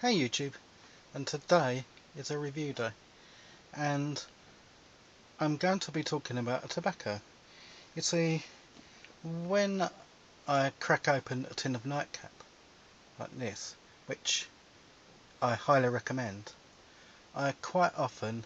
Hey YouTube, and today is a review day, and I'm going to be talking about a tobacco. You see, when I crack open a tin of nightcap like this, which I highly recommend, I quite often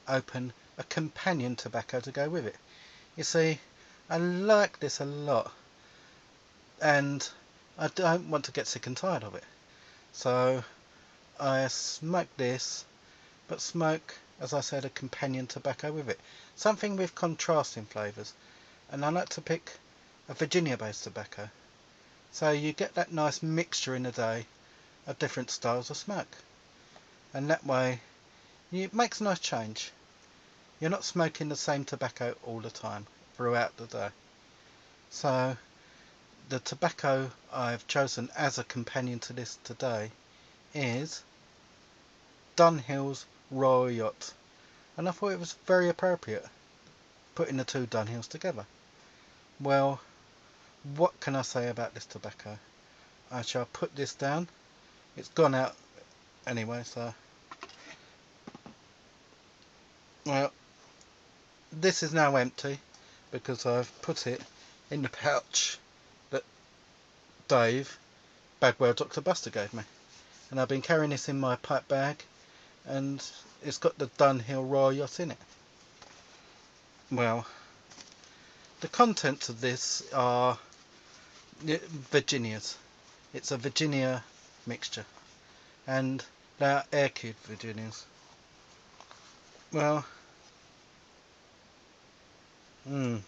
open a companion tobacco to go with it. You see, I like this a lot, and I don't want to get sick and tired of it, so I smoke this, but smoke, as I said, a companion tobacco with it. Something with contrasting flavours. And I like to pick a Virginia based tobacco. So you get that nice mixture in a day of different styles of smoke. And that way, it makes a nice change. You're not smoking the same tobacco all the time, throughout the day. So the tobacco I've chosen as a companion to this today is Dunhill's Royal Yacht, and I thought it was very appropriate putting the two Dunhills together. Well, what can I say about this tobacco? I shall put this down. It's gone out anyway, so well, this is now empty because I've put it in the pouch that Dave, Bagwell Dr. Buster gave me, and I've been carrying this in my pipe bag, and it's got the Dunhill Royal Yacht in it. Well, the contents of this are Virginias. It's a Virginia mixture, and they are air-cured Virginias. Well, you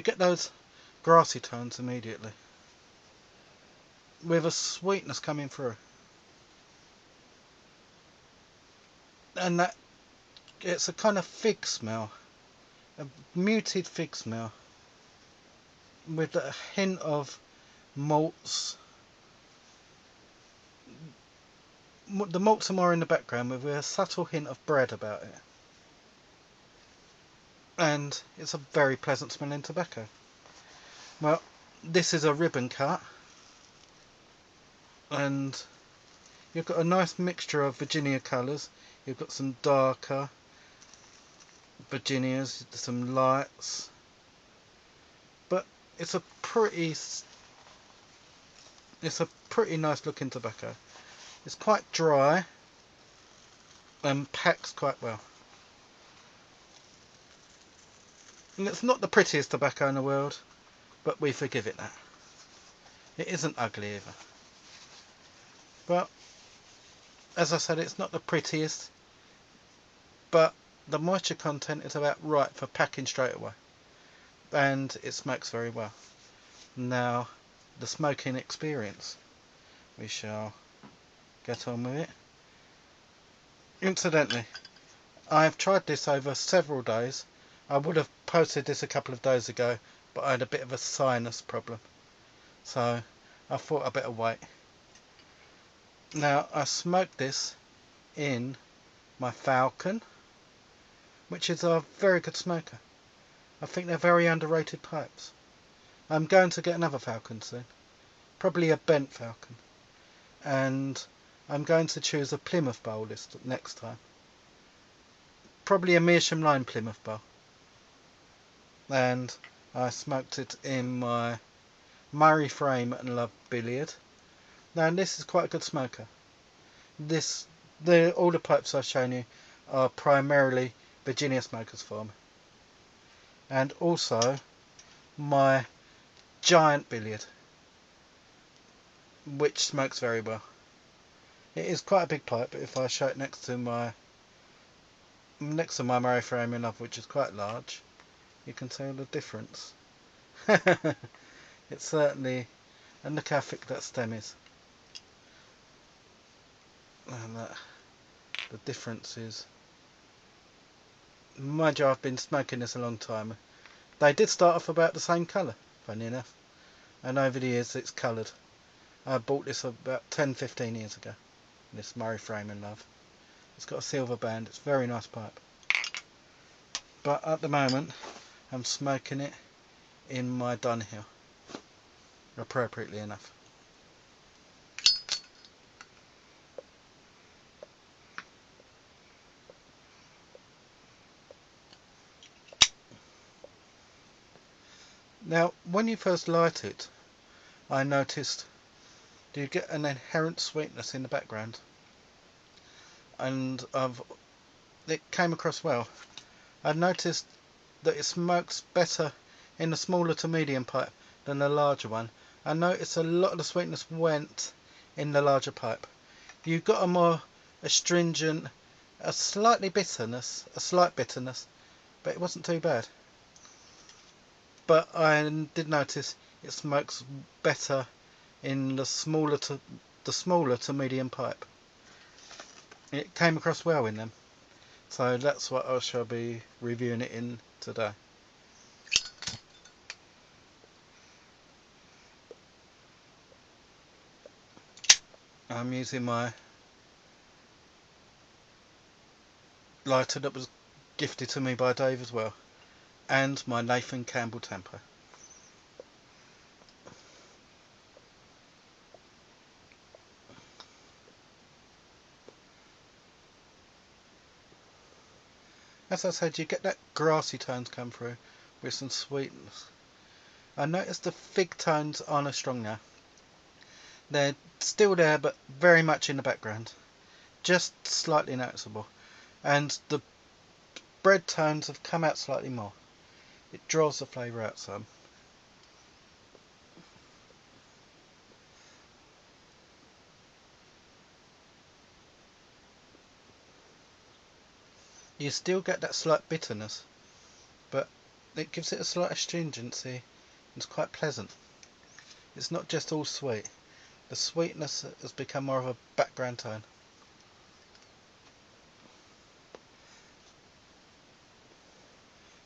get those grassy tones immediately, with a sweetness coming through, and that it's a kind of fig smell, a muted fig smell, with a hint of malts. The malts are more in the background with a subtle hint of bread about it, and it's a very pleasant smelling tobacco. Well, this is a ribbon cut, and you've got a nice mixture of Virginia colours. You've got some darker Virginias, some lights, but it's a pretty nice looking tobacco. It's quite dry and packs quite well. And it's not the prettiest tobacco in the world, but we forgive it that. It isn't ugly either. But as I said, it's not the prettiest, but the moisture content is about right for packing straight away, and it smokes very well. Now, the smoking experience, we shall get on with it. Incidentally, I've tried this over several days. I would have posted this a couple of days ago, but I had a bit of a sinus problem, so I thought I'd better wait. Now, I smoked this in my Falcon, which is a very good smoker. I think they're very underrated pipes. I'm going to get another Falcon soon, probably a bent Falcon, and I'm going to choose a Plymouth bowl this next time, probably a Meerschaum line Plymouth bowl, and I smoked it in my Murray Frame and Love billiard. Now this is quite a good smoker. All the pipes I've shown you are primarily Virginia smokers for me, and also my giant billiard, which smokes very well. It is quite a big pipe, but if I show it next to my Murray Frame and Love, which is quite large, you can tell the difference. It's certainly, and look how thick that stem is, and the difference is, mind you, I've been smoking this a long time. They did start off about the same colour, funny enough, and over the years it's coloured. I bought this about 10-15 years ago, this Murray Frame and Love. It's got a silver band, it's a very nice pipe, but at the moment I'm smoking it in my Dunhill, appropriately enough. Now, when you first light it, I noticed you get an inherent sweetness in the background, and it came across well. I noticed that it smokes better in the smaller to medium pipe than the larger one. I noticed a lot of the sweetness went in the larger pipe. You got a more astringent, a slight bitterness, but it wasn't too bad. But I did notice it smokes better in the smaller to medium pipe. It came across well in them. So that's what I shall be reviewing it in today. I'm using my lighter that was gifted to me by Dave as well, and my Nathan Campbell tamper. As I said, you get that grassy tones come through with some sweetness. I noticed the fig tones aren't as strong now. They're still there, but very much in the background, just slightly noticeable. And the bread tones have come out slightly more. It draws the flavour out some. You still get that slight bitterness, but it gives it a slight astringency. It's quite pleasant. It's not just all sweet. The sweetness has become more of a background tone.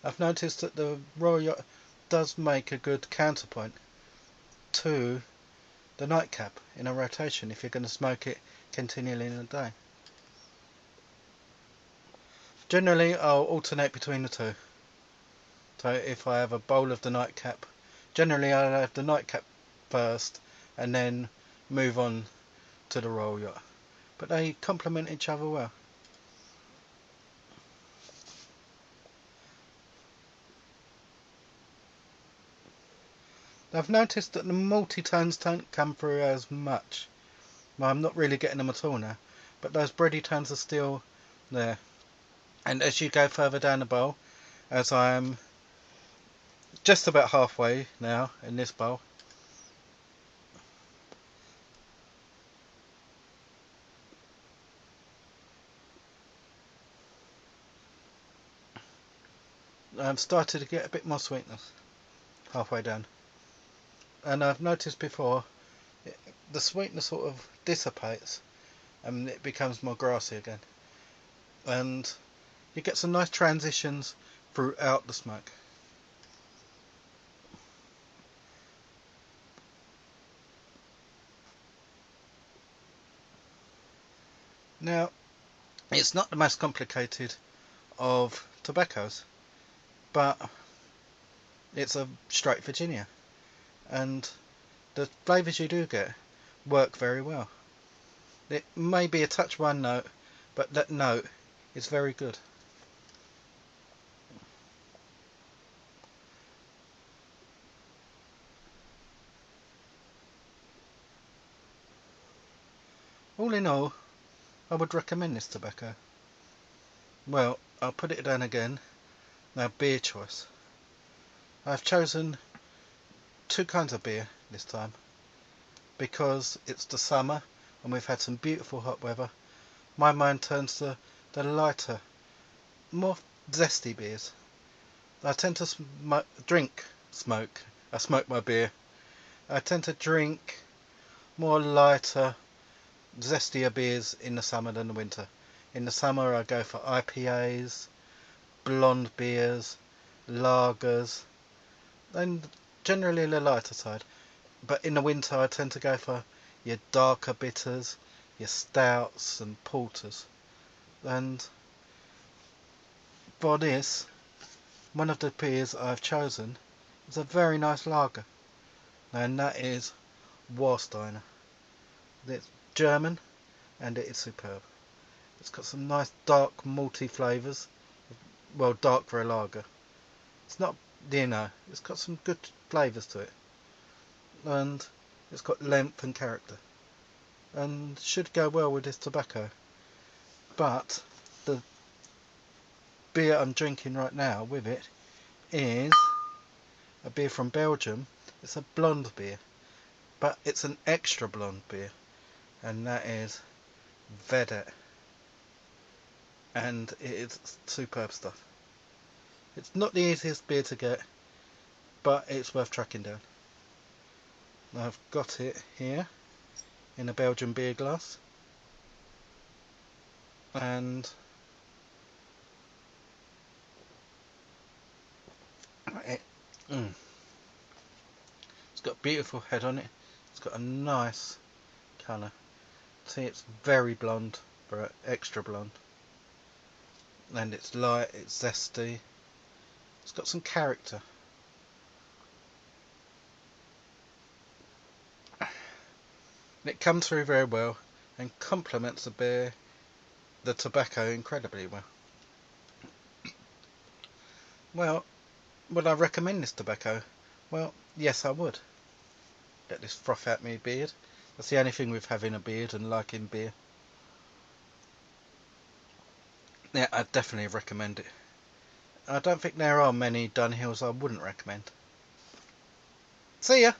I've noticed that the Royal Yacht does make a good counterpoint to the nightcap in a rotation if you're going to smoke it continually in a day. Generally I'll alternate between the two. So if I have a bowl of the nightcap, generally I'll have the nightcap first and then move on to the Royal Yacht. But they complement each other well. I've noticed that the multi-tones don't come through as much. Well, I'm not really getting them at all now, but those bready tones are still there. And as you go further down the bowl, as I am just about halfway now in this bowl, I've started to get a bit more sweetness halfway down. And I've noticed before, the sweetness sort of dissipates and it becomes more grassy again. And you get some nice transitions throughout the smoke. Now, it's not the most complicated of tobaccos, but it's a straight Virginia, and the flavours you do get work very well. It may be a touch one note, but that note is very good. All in all, I would recommend this tobacco. Well, I'll put it down again. Now, beer choice. I've chosen two kinds of beer this time because it's the summer and we've had some beautiful hot weather. My mind turns to the lighter, more zesty beers. I tend to smoke. I smoke my beer. I tend to drink more lighter, zestier beers in the summer than the winter. In the summer I go for IPAs, blonde beers, lagers, and generally the lighter side. But in the winter I tend to go for your darker bitters, your stouts and porters. And for this, one of the beers I've chosen is a very nice lager, and that is Warsteiner. It's German and it is superb. It's got some nice dark malty flavours, well, dark for a lager. It's not, it's got some good flavours to it, and it's got length and character, and should go well with this tobacco. But the beer I'm drinking right now with it is a beer from Belgium. It's a blonde beer, but it's an extra blonde beer, and that is Vedet, and it is superb stuff. It's not the easiest beer to get, but it's worth tracking down. I've got it here in a Belgian beer glass, and it, it's got a beautiful head on it. It's got a nice colour. See, it's very blonde, but extra blonde, and it's light, it's zesty, it's got some character. It comes through very well and complements the beer, the tobacco, incredibly well. Well, would I recommend this tobacco? Well, yes, I would. Get this froth out my beard. That's the only thing with having a beard and liking beer. Yeah, I'd definitely recommend it. I don't think there are many Dunhills I wouldn't recommend. See ya!